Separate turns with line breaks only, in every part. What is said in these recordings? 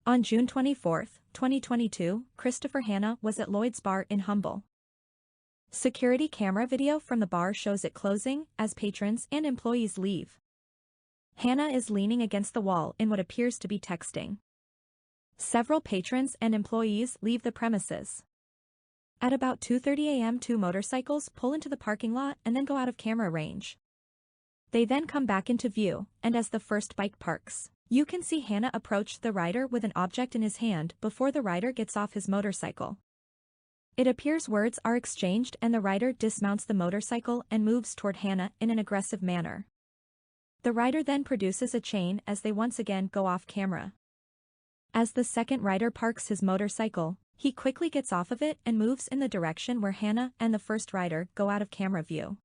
On June 24, 2022, Christopher Hanna was at Lloyd's Bar in Humble. Security camera video from the bar shows it closing as patrons and employees leave. Hanna is leaning against the wall in what appears to be texting. Several patrons and employees leave the premises. At about 2:30 a.m. two motorcycles pull into the parking lot and then go out of camera range. They then come back into view, and as the first bike parks, you can see Hanna approach the rider with an object in his hand before the rider gets off his motorcycle. It appears words are exchanged and the rider dismounts the motorcycle and moves toward Hanna in an aggressive manner. The rider then produces a chain as they once again go off camera. As the second rider parks his motorcycle, he quickly gets off of it and moves in the direction where Hanna and the first rider go out of camera view.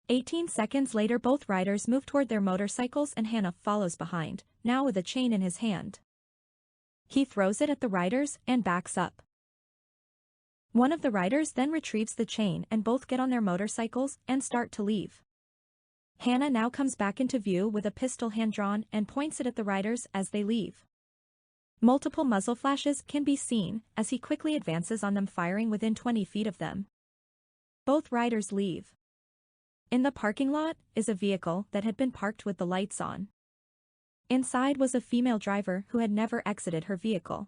18 seconds later both riders move toward their motorcycles and Hanna follows behind, now with a chain in his hand. He throws it at the riders and backs up. One of the riders then retrieves the chain and both get on their motorcycles and start to leave. Hanna now comes back into view with a pistol hand drawn and points it at the riders as they leave. Multiple muzzle flashes can be seen as he quickly advances on them, firing within 20 feet of them. Both riders leave. In the parking lot is a vehicle that had been parked with the lights on. Inside was a female driver who had never exited her vehicle.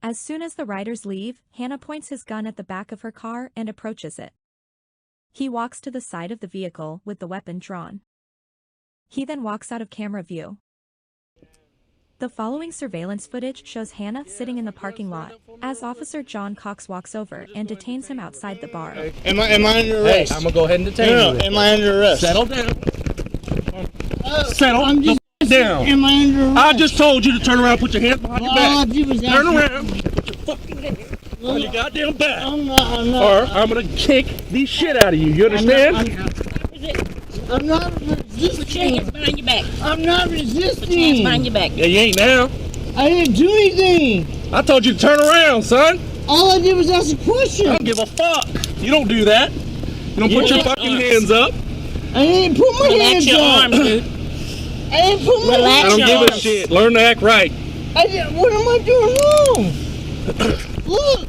As soon as the riders leave, Hanna points his gun at the back of her car and approaches it. He walks to the side of the vehicle with the weapon drawn. He then walks out of camera view. The following surveillance footage shows Hanna sitting in the parking lot as Officer John Cox walks over and detains him outside the bar.
Am I under arrest?
Hey, I'm gonna go ahead and detain you.
Am I under arrest?
Settle down. Settle down.
Am I under arrest?
I just told you to turn around and put your hands behind your back. Turn around. Put your fucking hands on your goddamn back.
I'm not.
Or I'm gonna kick the shit out of you. You understand?
I'm not resisting.
Put your hands behind your back.
I'm not
Put your hands
resisting.
behind your back.
Yeah, you ain't now.
I didn't do anything.
I told you to turn around, son.
All I did was ask a question.
I don't give a fuck. You don't do that. You don't put your fucking hands up.
I didn't put my
Relax
hands
your
up.
arms, dude.
I didn't put my
Relax
I
hands
don't
your
give a
arms.
shit. Learn to act right.
What am I doing wrong? Look,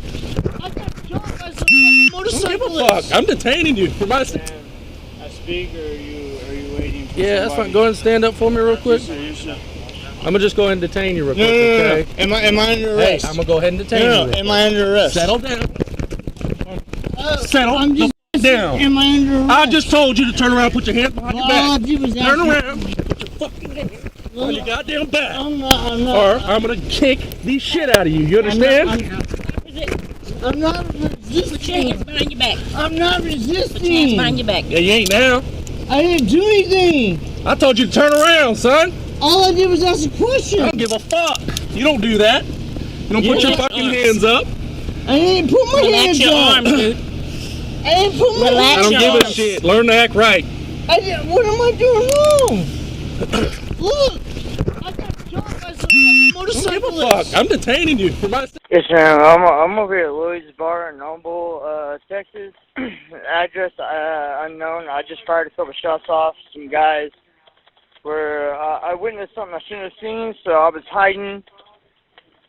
I got shot by some fucking
I don't give a
motorcyclist.
fuck. I'm detaining you for my.
I speak, or are you waiting for
Yeah, that's fine. Go ahead and stand up for me real quick. I'm gonna just go ahead and detain you real quick, okay?
Am I under
Hey,
arrest?
I'm gonna go ahead and detain you. real
Am I under arrest?
Settle down. Settle
I'm just
down.
Am I under arrest?
I just told you to turn around and put your hands behind your
All I
back.
did was ask
Turn
you-
around. Put your fucking hands on your goddamn back.
I'm not.
Or I'm gonna kick the shit out of you. You understand?
I'm not
Put your
resisting.
hands behind your back.
I'm not
Put your hands
resisting.
behind your back.
Yeah, you ain't now.
I didn't do anything.
I told you to turn around, son.
All I did was ask a
I
question.
don't give a fuck. You don't do that. You don't put your fucking hands up.
I didn't put my
Relax
hands
your
up.
arms, dude.
I didn't put my
Relax
I
hands
don't
your
give a
arms.
shit. Learn to act right.
What am I doing wrong? Look, I got shot by some fucking
I don't give a
motorcyclist.
fuck. I'm detaining you for my.
Yes, ma'am. I'm over here at Lloyd's Bar in Humble, Texas. Address unknown. I just fired a couple shots off. Some guys were. I witnessed something I shouldn't have seen, so I was hiding.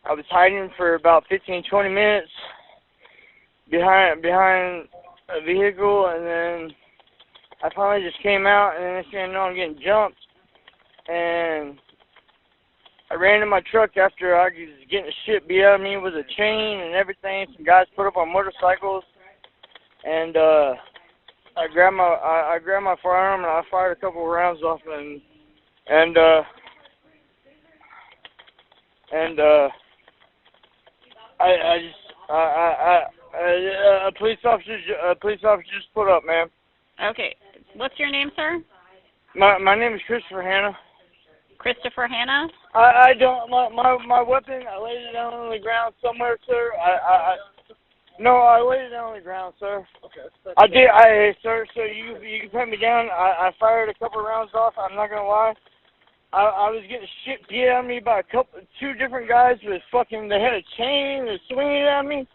I was hiding for about 15, 20 minutes behind a vehicle, and then I finally just came out, and then next thing I know, I'm getting jumped, and I ran in my truck after I was getting the shit beat out of me with a chain and everything. Some guys put up on motorcycles, and I grabbed my firearm and I fired a couple of rounds off, and a police officer just put up, ma'am.
Okay. What's your name, sir?
My name is Christopher Hanna.
Christopher Hanna?
I don't, my weapon, I laid it down on the ground somewhere, sir. No, I laid it down on the ground, sir. Okay. Sir, you can put me down. I fired a couple rounds off, I'm not gonna lie. I was getting shit beat out of me by two different guys with fucking, they had a chain, they swinging at me.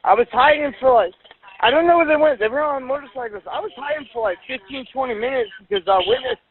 I was hiding for like, I don't know where they went. They were on motorcycles. I was hiding for like 15, 20 minutes because I witnessed.